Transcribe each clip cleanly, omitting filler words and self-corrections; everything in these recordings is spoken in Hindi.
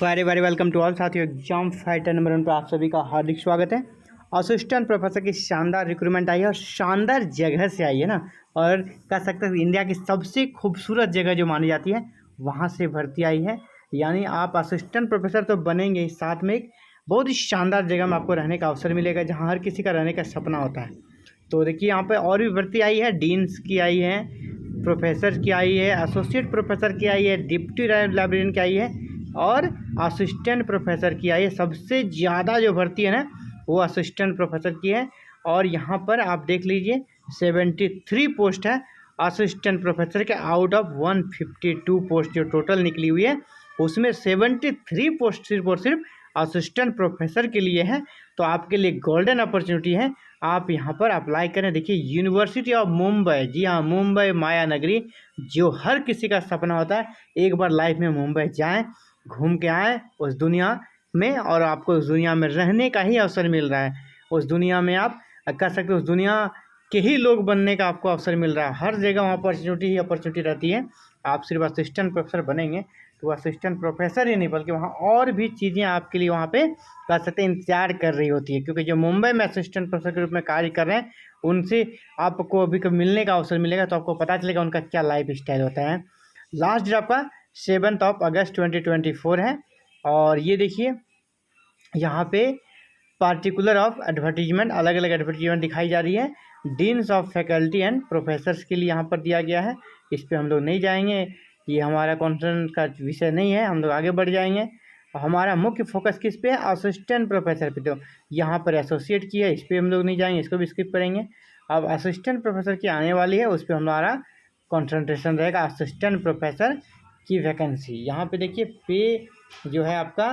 Very very welcome to all साथियों। एग्जाम फाइटर नंबर 1 पर आप सभी का हार्दिक स्वागत है। असिस्टेंट प्रोफेसर की शानदार रिक्रूटमेंट आई है और शानदार जगह से आई है ना, और कह सकते हैं इंडिया की सबसे खूबसूरत जगह जो मानी जाती है वहाँ से भर्ती आई है। यानी आप असिस्टेंट प्रोफेसर तो बनेंगे ही, साथ में एक बहुत ही शानदार जगह में आपको रहने का अवसर मिलेगा जहाँ हर किसी का रहने का सपना होता है। तो देखिए यहाँ पर और भी भर्ती आई है, डीन्स की आई है, प्रोफेसर की आई है, एसोसिएट प्रोफेसर की आई है, डिप्टी लाइब्रेरियन की आई है और असिस्टेंट प्रोफेसर की आई है। सबसे ज़्यादा जो भर्ती है ना वो असिस्टेंट प्रोफेसर की है। और यहाँ पर आप देख लीजिए 73 पोस्ट है असिस्टेंट प्रोफेसर के आउट ऑफ 152 पोस्ट जो टोटल निकली हुई है, उसमें 73 पोस्ट सिर्फ और सिर्फ असिस्टेंट प्रोफेसर के लिए है। तो आपके लिए गोल्डन अपॉर्चुनिटी है, आप यहाँ पर अप्लाई करें। देखिए यूनिवर्सिटी ऑफ मुंबई, जी हाँ मुंबई माया नगरी, जो हर किसी का सपना होता है एक बार लाइफ में मुंबई जाएं, घूम के आए उस दुनिया में, और आपको उस दुनिया में रहने का ही अवसर मिल रहा है। उस दुनिया में आप कह सकते हो उस दुनिया के ही लोग बनने का आपको अवसर मिल रहा है। हर जगह वहाँ अपॉर्चुनिटी ही अपॉर्चुनिटी रहती है। आप सिर्फ असिस्टेंट प्रोफेसर बनेंगे तो असिस्टेंट प्रोफेसर ही नहीं बल्कि वहाँ और भी चीज़ें आपके लिए वहाँ पे कह सकते हैं इंतजार कर रही होती है, क्योंकि जो मुंबई में असिस्टेंट प्रोफेसर के रूप में कार्य कर रहे हैं उनसे आपको अभी कभी मिलने का अवसर मिलेगा तो आपको पता चलेगा उनका क्या लाइफ स्टाइल होता है। लास्ट डेट आपका 7 अगस्त 2024 है। और ये देखिए यहाँ पे पार्टिकुलर ऑफ एडवर्टीजमेंट, अलग अलग एडवर्टीजमेंट दिखाई जा रही है। Deans of faculty and professors के लिए यहाँ पर दिया गया है। इस पर हम लोग नहीं जाएंगे, ये हमारा कॉन्फ्रेंस का विषय नहीं है, हम लोग आगे बढ़ जाएंगे। हमारा मुख्य फोकस किस पे है? असिस्टेंट प्रोफेसर पे। तो यहाँ पर एसोसिएट की है, इस पर हम लोग नहीं जाएंगे, इसको भी स्किप करेंगे। अब असिस्टेंट प्रोफेसर की आने वाली है, उस पर हमारा कॉन्सेंट्रेशन रहेगा। असिस्टेंट प्रोफेसर की वैकेंसी यहाँ पे देखिए, पे जो है आपका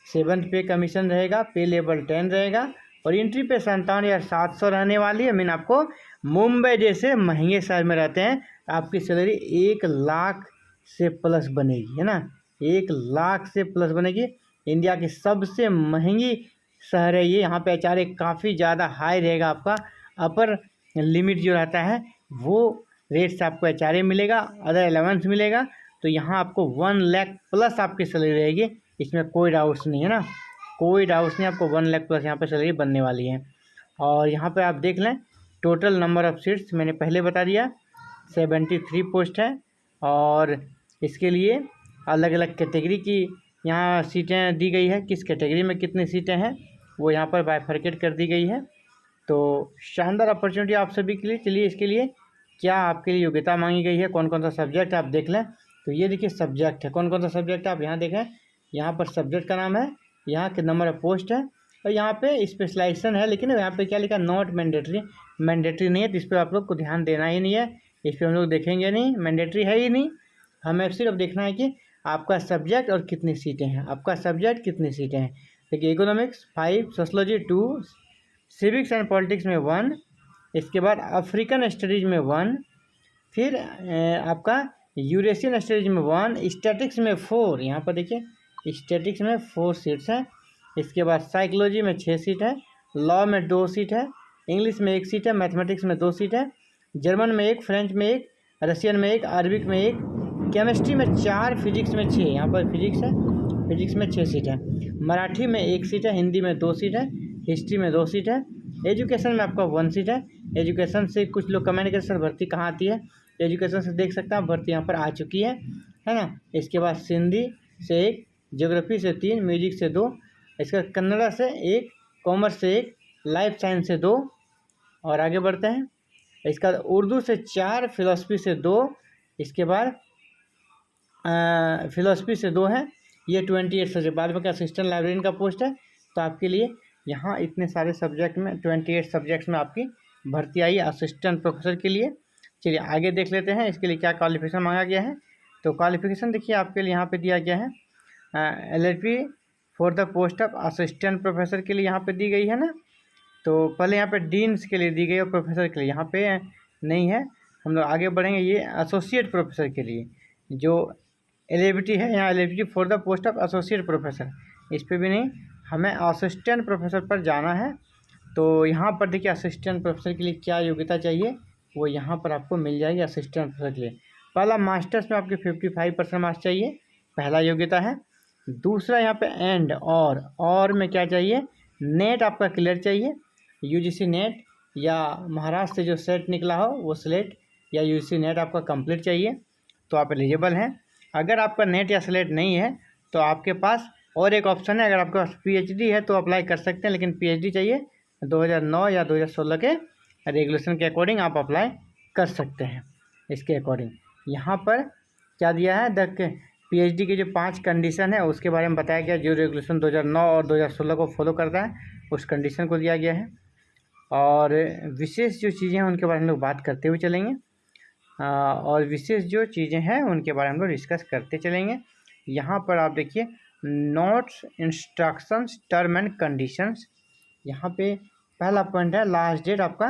7th पे कमीशन रहेगा, पे लेवल 10 रहेगा और एंट्री पे 57,700 रहने वाली है। मीन आपको मुंबई जैसे महंगे शहर में रहते हैं आपकी सैलरी 1 लाख से प्लस बनेगी, है ना, 1 लाख से प्लस बनेगी। इंडिया की सबसे महंगी शहर है ये। यहाँ पे एचआरए काफ़ी ज़्यादा हाई रहेगा, आपका अपर लिमिट जो रहता है वो रेट से आपको एचआरए मिलेगा, अदर अलाउंस मिलेगा। तो यहाँ आपको 1 लाख प्लस आपकी सैलरी रहेगी, इसमें कोई डाउट्स नहीं है ना, कोई डाउट्स नहीं, आपको 1 लाख प्लस यहाँ पे सैलरी बनने वाली है। और यहाँ पे आप देख लें टोटल नंबर ऑफ़ सीट्स मैंने पहले बता दिया 73 पोस्ट है। और इसके लिए अलग अलग कैटेगरी की यहाँ सीटें दी गई है, किस कैटेगरी में कितनी सीटें हैं वो यहाँ पर बाइफरकेट कर दी गई है। तो शानदार अपॉर्चुनिटी आप सभी के लिए। चलिए इसके लिए क्या आपके लिए योग्यता मांगी गई है, कौन कौन सा सब्जेक्ट आप देख लें। तो ये देखिए सब्जेक्ट है, कौन कौन सा सब्जेक्ट है आप यहाँ देखें। यहाँ पर सब्जेक्ट का नाम है, यहाँ के नंबर ऑफ पोस्ट है और यहाँ पे स्पेशलाइजेशन है। लेकिन यहाँ पे क्या लिखा, नॉट मैंडेटरी, मैंडेटरी नहीं है, तो इस पर आप लोग को ध्यान देना ही नहीं है, इस पर हम लोग देखेंगे नहीं, मैंडेटरी है ही नहीं। हमें सिर्फ देखना है कि आपका सब्जेक्ट और कितनी सीटें हैं, आपका सब्जेक्ट कितनी सीटें हैं। देखिए economics 5, sociology 2, civics and politics में 1, इसके बाद अफ्रीकन स्टडीज़ में 1, फिर आपका यूरेशियन स्टडीज में 1, स्टैटिक्स में 4, यहाँ पर देखिए स्टैटिक्स में 4 सीट्स हैं। इसके बाद साइकोलॉजी में 6 सीट है, लॉ में 2 सीट है, इंग्लिश में 1 सीट है, मैथमेटिक्स में 2 सीट है, जर्मन में 1, फ्रेंच में 1, रशियन में 1, अरबिक में 1, केमिस्ट्री में 4, फिजिक्स में 6, यहाँ पर फिजिक्स है, फिजिक्स में 6 सीट है, मराठी में 1 सीट है, हिंदी में 2 सीट है, हिस्ट्री में 2 सीट है, एजुकेशन में आपका 1 सीट है। एजुकेशन से कुछ लोग कमेंट कर सर भर्ती कहाँ आती है, एजुकेशन से देख सकते हैं भर्ती यहाँ पर आ चुकी है ना। इसके बाद सिंधी से 1, ज्योग्राफी से 3, म्यूजिक से 2, इसका कन्नड़ा से 1, कॉमर्स से 1, लाइफ साइंस से 2। और आगे बढ़ते हैं, इसका उर्दू से 4, फिलोसफी से 2, इसके बाद फिलोसफी से 2 है। ये 28 सब्जेक्ट, बाद में क्या असिस्टेंट लाइब्रेरियन का पोस्ट है। तो आपके लिए यहाँ इतने सारे सब्जेक्ट में 28 सब्जेक्ट्स में आपकी भर्ती आई है असिस्टेंट प्रोफेसर के लिए। चलिए आगे देख लेते हैं इसके लिए क्या क्वालिफिकेशन मांगा गया है। तो क्वालिफिकेशन देखिए आपके लिए यहाँ पे दिया गया है, LLB for the post of assistant professor के लिए यहाँ पे दी गई है ना। तो पहले यहाँ पे डीन्स के लिए दी गई और प्रोफेसर के लिए यहाँ पे नहीं है। हम लोग आगे बढ़ेंगे, ये एसोसिएट प्रोफेसर के लिए जो एलिजिबिलिटी है, यहाँ eligibility for the post of associate professor, इस पर भी नहीं, हमें असिस्टेंट प्रोफेसर पर जाना है। तो यहाँ पर देखिए असिस्टेंट प्रोफेसर के लिए क्या योग्यता चाहिए वो यहाँ पर आपको मिल जाएगी। असिस्टेंट प्रोफेसर के लिए पहला मास्टर्स में आपके 55% मार्क्स चाहिए, पहला योग्यता है। दूसरा यहाँ पे एंड और में क्या चाहिए, नेट आपका क्लियर चाहिए, यूजीसी नेट या महाराष्ट्र से जो सेट निकला हो वो स्लेट या यूजीसी नेट आपका कंप्लीट चाहिए तो आप एलिजिबल हैं। अगर आपका नेट या स्लेट नहीं है तो आपके पास और एक ऑप्शन है, अगर आपके पास पीएचडी है तो अप्लाई कर सकते हैं, लेकिन पीएचडी चाहिए 2009 या 2016 के रेगुलेशन के अकॉर्डिंग आप अप्लाई कर सकते हैं। इसके अकॉर्डिंग यहाँ पर क्या दिया है, पीएचडी की जो 5 कंडीशन है उसके बारे में बताया गया, जो रेगुलेशन 2009 और 2016 को फॉलो करता है उस कंडीशन को दिया गया है। और विशेष जो चीज़ें हैं उनके बारे में हम लोग बात करते हुए चलेंगे, और विशेष जो चीज़ें हैं उनके बारे में हम लोग डिस्कस करते चलेंगे। यहाँ पर आप देखिए notes, instructions, term and conditions. यहाँ पे पहला पॉइंट है लास्ट डेट आपका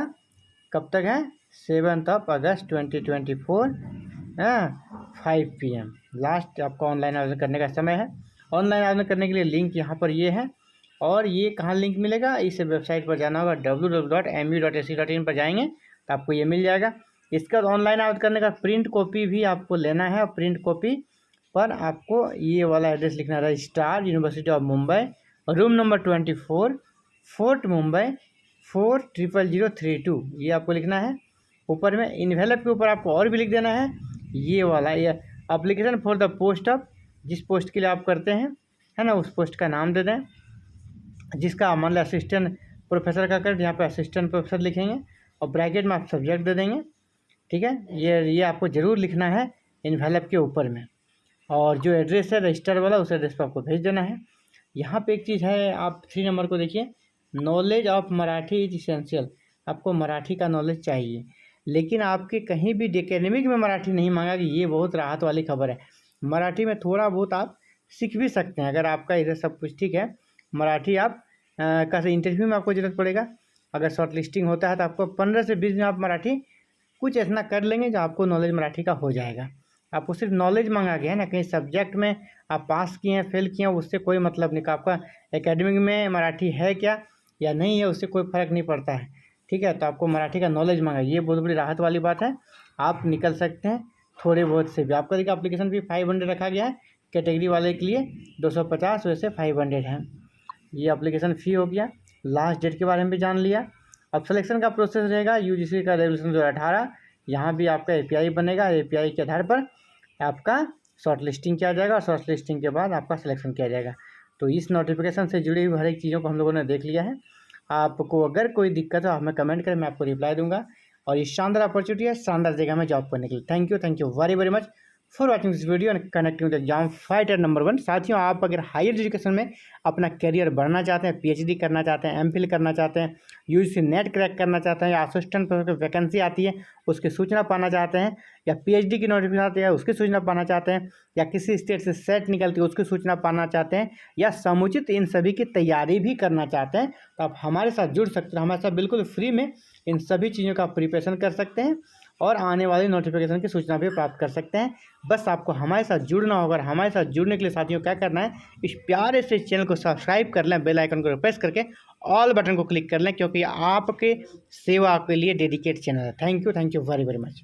कब तक है, 7 अगस्त 2024 5 PM लास्ट आपका ऑनलाइन आवेदन करने का समय है। ऑनलाइन आवेदन करने के लिए लिंक यहाँ पर ये है, और ये कहाँ लिंक मिलेगा, इस वेबसाइट पर जाना होगा www.mu.ac.in पर जाएंगे तो आपको ये मिल जाएगा। इसका ऑनलाइन आवेदन करने का प्रिंट कॉपी भी आपको लेना है, और प्रिंट कॉपी पर आपको ये वाला एड्रेस लिखना है, registrar university of Mumbai, room number 24, fort Mumbai 400032, ये आपको लिखना है। ऊपर में इन्वेलप के ऊपर आपको और भी लिख देना है ये वाला, ये application for the post of, जिस पोस्ट के लिए आप करते हैं है ना, उस पोस्ट का नाम दे दें, जिसका मान लो असिस्टेंट प्रोफेसर का कर यहाँ पे असिस्टेंट प्रोफेसर लिखेंगे, और ब्रैकेट में आप सब्जेक्ट दे देंगे। ठीक है, ये आपको ज़रूर लिखना है इन्वेलप के ऊपर में, और जो एड्रेस है रजिस्टर वाला उस एड्रेस पर आपको भेज देना है। यहाँ पे एक चीज़ है, आप 3 नंबर को देखिए, knowledge of Marathi is essential. आपको मराठी का नॉलेज चाहिए, लेकिन आपके कहीं भी एकेडमिक में मराठी नहीं मांगा कि ये बहुत राहत वाली खबर है। मराठी में थोड़ा बहुत आप सीख भी सकते हैं, अगर आपका इधर सब कुछ ठीक है। मराठी आप कैसे इंटरव्यू में आपको ज़रूरत पड़ेगा, अगर शॉर्ट लिस्टिंग होता है तो आपको 15 से 20 दिन आप मराठी कुछ इतना कर लेंगे जो आपको नॉलेज मराठी का हो जाएगा। आपको सिर्फ नॉलेज मांगा गया है ना, कहीं सब्जेक्ट में आप पास किए हैं फेल किए हैं उससे कोई मतलब नहीं, आपका एकेडमिक में मराठी है क्या या नहीं है उससे कोई फ़र्क नहीं पड़ता है। ठीक है, तो आपको मराठी का नॉलेज मांगा, ये बहुत बड़ी राहत वाली बात है, आप निकल सकते हैं थोड़े बहुत से भी। आपका देखिए एप्लीकेशन फी 500 रखा गया है, कैटेगरी वाले के लिए 250 वैसे 500 है। ये एप्लीकेशन फ़ी हो गया। लास्ट डेट के बारे में भी जान लिया। अब सिलेक्शन का प्रोसेस रहेगा यूजीसी का रेगुलेशन 2018, यहाँ भी आपका एपीआई बनेगा, एपीआई के आधार पर आपका शॉर्ट लिस्टिंग किया जाएगा, और शॉर्ट लिस्टिंग के बाद आपका सिलेक्शन किया जाएगा। तो इस नोटिफिकेशन से जुड़ी हुई हर एक चीज़ों को हम लोगों ने देख लिया है। आपको अगर कोई दिक्कत हो हमें कमेंट करें, मैं आपको रिप्लाई दूंगा। और ये शानदार अपॉर्चुनिटी है शानदार जगह में जॉब करने के लिए। Thank you very very much for watching this video and connecting with exam fighter number 1। साथियों, आप अगर हायर एजुकेशन में अपना करियर बढ़ना चाहते हैं, पीएचडी करना चाहते हैं, एमफिल करना चाहते हैं, यूजीसी नेट क्रैक करना चाहते हैं, या असिस्टेंट प्रोफेसर वैकेंसी आती है उसकी सूचना पाना चाहते हैं, या पीएचडी की नोटिफिकेशन आती है उसकी सूचना पाना चाहते हैं, या किसी स्टेट से सेट निकलती है उसकी सूचना पाना चाहते हैं, या समुचित इन सभी की तैयारी भी करना चाहते हैं, तो आप हमारे साथ जुड़ सकते हैं। हमारे साथ बिल्कुल फ्री में इन सभी चीज़ों का प्रिपरेशन कर सकते हैं और आने वाली नोटिफिकेशन की सूचना भी प्राप्त कर सकते हैं। बस आपको हमारे साथ जुड़ना होगा। हमारे साथ जुड़ने के लिए साथियों क्या करना है, इस प्यारे से चैनल को सब्सक्राइब कर लें, बेल आइकन को प्रेस करके ऑल बटन को क्लिक कर लें, क्योंकि आपके सेवा के लिए डेडिकेट चैनल है। Thank you very very much.